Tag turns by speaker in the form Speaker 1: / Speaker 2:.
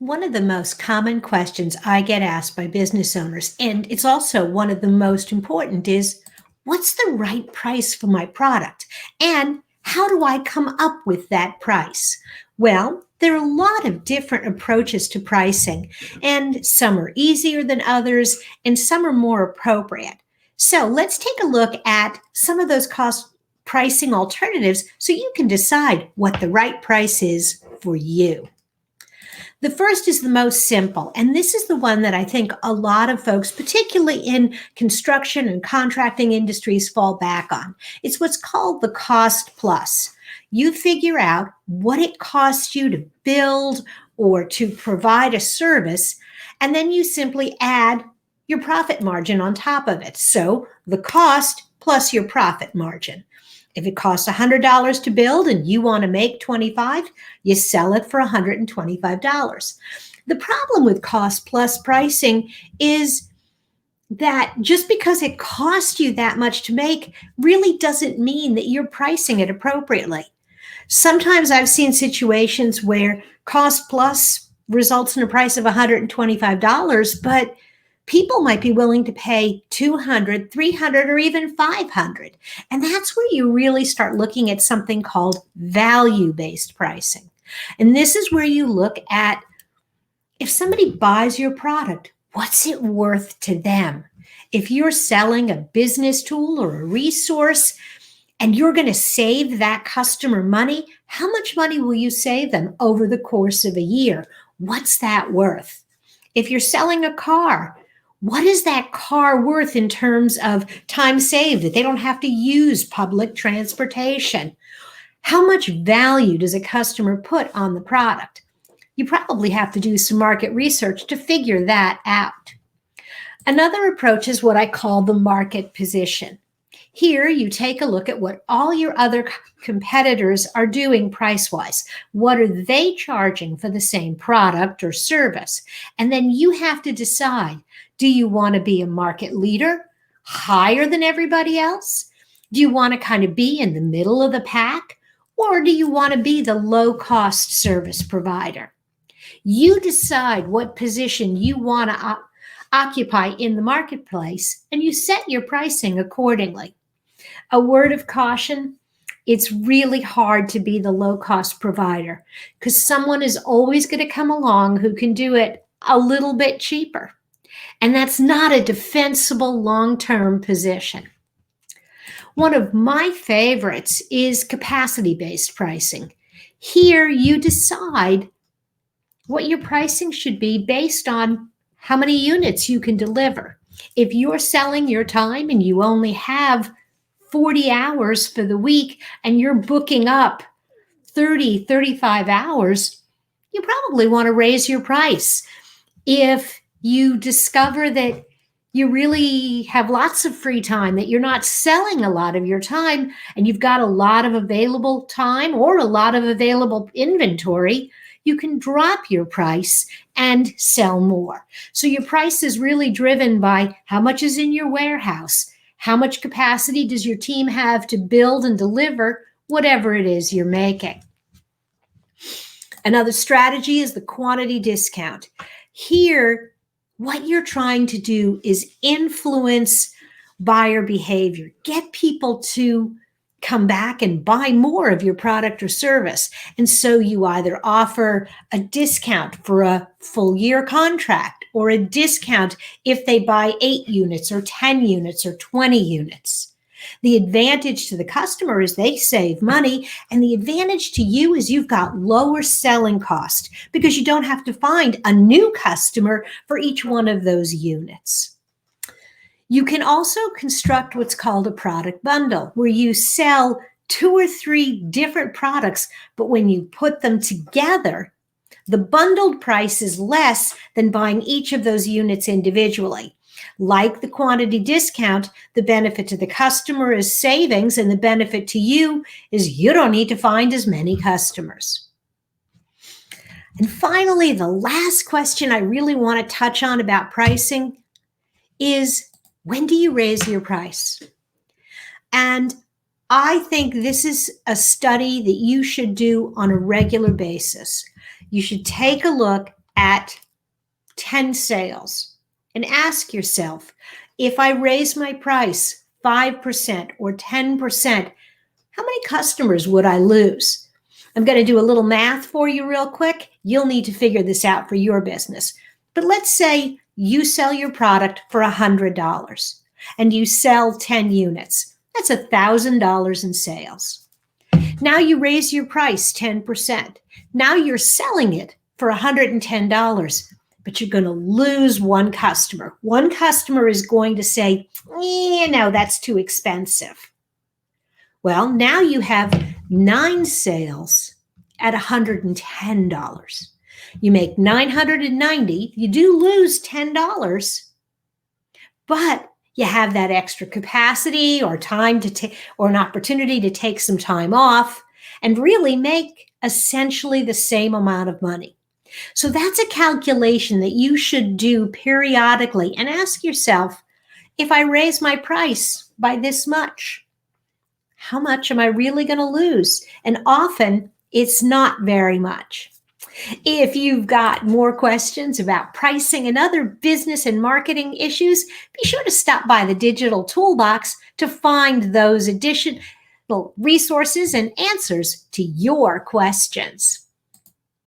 Speaker 1: One of the most common questions I get asked by business owners, and it's also one of the most important, is what's the right price for my product? And how do I come up with that price? Well, there are a lot of different approaches to pricing, and some are easier than others, and some are more appropriate. So let's take a look at some of those cost pricing alternatives so you can decide what the right price is for you. The first is the most simple, and this is the one that I think a lot of folks, particularly in construction and contracting industries, fall back on. It's what's called the cost plus. You figure out what it costs you to build or to provide a service, and then you simply add your profit margin on top of it. So the cost plus your profit margin. If it costs $100 to build and you want to make 25, you sell it for $125. The problem with cost plus pricing is that just because it costs you that much to make really doesn't mean that you're pricing it appropriately. Sometimes I've seen situations where cost plus results in a price of $125, but people might be willing to pay $200, $300, or even $500. And that's where you really start looking at something called value-based pricing. And this is where you look at, if somebody buys your product, what's it worth to them? If you're selling a business tool or a resource and you're going to save that customer money, how much money will you save them over the course of a year? What's that worth? If you're selling a car, what is that car worth in terms of time saved, that they don't have to use public transportation? How much value does a customer put on the product? You probably have to do some market research to figure that out. Another approach is what I call the market position. Here, you take a look at what all your other competitors are doing price-wise. What are they charging for the same product or service? And then you have to decide, do you want to be a market leader, higher than everybody else? Do you want to kind of be in the middle of the pack? Or do you want to be the low-cost service provider? You decide what position you want to occupy in the marketplace, and you set your pricing accordingly. A word of caution, it's really hard to be the low-cost provider because someone is always going to come along who can do it a little bit cheaper. And that's not a defensible long-term position. One of my favorites is capacity-based pricing. Here, you decide what your pricing should be based on how many units you can deliver. If you're selling your time and you only have 40 hours for the week and you're booking up 30, 35 hours, you probably want to raise your price. If you discover that you really have lots of free time, that you're not selling a lot of your time and you've got a lot of available time or a lot of available inventory, you can drop your price and sell more. So your price is really driven by how much is in your warehouse, how much capacity does your team have to build and deliver whatever it is you're making. Another strategy is the quantity discount. Here, what you're trying to do is influence buyer behavior, get people to come back and buy more of your product or service. And so you either offer a discount for a full year contract or a discount if they buy 8 units or 10 units or 20 units. The advantage to the customer is they save money, and the advantage to you is you've got lower selling cost because you don't have to find a new customer for each one of those units. You can also construct what's called a product bundle, where you sell 2 or 3 different products, but when you put them together, the bundled price is less than buying each of those units individually. Like the quantity discount, the benefit to the customer is savings, and the benefit to you is you don't need to find as many customers. And finally, the last question I really want to touch on about pricing is, when do you raise your price? And I think this is a study that you should do on a regular basis. You should take a look at 10 sales and ask yourself, if I raise my price 5% or 10%, how many customers would I lose? I'm going to do a little math for you real quick. You'll need to figure this out for your business. But let's say you sell your product for $100 and you sell 10 units. That's $1,000 in sales. Now you raise your price 10%. Now you're selling it for $110, but you're going to lose one customer. One customer is going to say, no, that's too expensive. Well, now you have 9 sales at $110. You make $990. You do lose $10, but you have that extra capacity or time to take, or an opportunity to take some time off and really make essentially the same amount of money. So that's a calculation that you should do periodically and ask yourself, if I raise my price by this much, how much am I really going to lose? And often it's not very much. If you've got more questions about pricing and other business and marketing issues, be sure to stop by the Digital Toolbox to find those additional resources and answers to your questions.